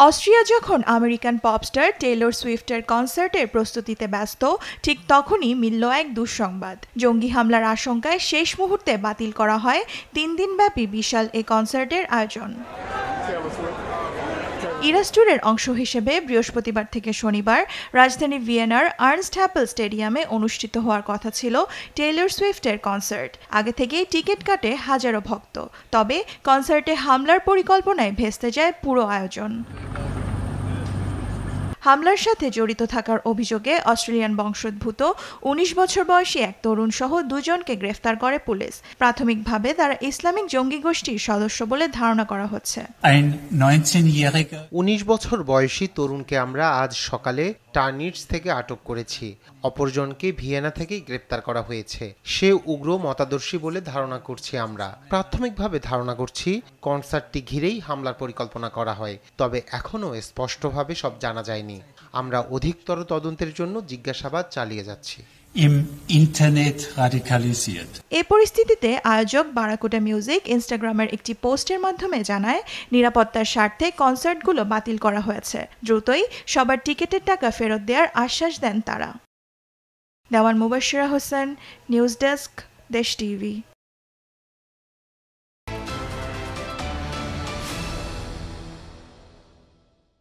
Austria যখন American pop star Taylor সুইফটের কনসার্টের প্রস্তুতিতে ব্যস্ত, ঠিক তখনই মিলল এক দুঃসংবাদ। জঙ্গি হামলার আশঙ্কায় শেষ মুহূর্তে বাতিল করা হয় 3 দিনব্যাপী বিশাল এ কনসার্টের আয়োজন। ইরাস ট্যুরের অংশ হিসেবে বৃহস্পতিবার থেকে শনিবার রাজধানী ভিয়েনার আর্নস্ট হ্যাপেল স্টেডিয়ামে অনুষ্ঠিত হওয়ার কথা ছিল টেইলর সুইফটের কনসার্ট। আগে থেকেই টিকিট কাটে হাজারো ভক্ত, তবে কনসার্টে হামলার পরিকল্পনায় ভেস্তে যায় পুরো আয়োজন। হামলার সাথে জড়িত থাকার অভিযোগে অস্ট্রেলিয়ান বংশোদ্ভূত 19 বছর বয়সী এক তরুণ সহ 2 জনকে গ্রেফতার করে পুলিশ। প্রাথমিকভাবে তারা ইসলামিক জঙ্গি গোষ্ঠীর সদস্য বলে ধারণা করা হচ্ছে। 19 বছর বয়সী তরুণকে আমরা আজ সকালে টার্নিটস থেকে আটক করেছি। অপরজনকে ভিয়েনা থেকেই গ্রেপ্তার করা হয়েছে। সে উগ্র মতাদর্শী বলে ধারণা করছি আমরা। প্রাথমিকভাবে ধারণা করছি কনসার্টটি ঘিরেই হামলার পরিকল্পনা করা হয়, তবে এখনও স্পষ্টভাবে সব জানা যায়নি। আমরা অধিকতর তদন্তের জন্য জিজ্ঞাসাবাদ চালিয়ে যাচ্ছি। এ পরিস্থিতিতে আয়োজক বারাকুডা মিউজিক ইনস্টাগ্রামের একটি পোস্টের মাধ্যমে জানায়, নিরাপত্তার স্বার্থে কনসার্টগুলো বাতিল করা হয়েছে। দ্রুতই সবার টিকিটের টাকা ফেরত দেওয়ার আশ্বাস দেন তারা। দেওয়ান মুবাশশিরা হোসেন, নিউজ ডেস্ক, দেশ টিভি।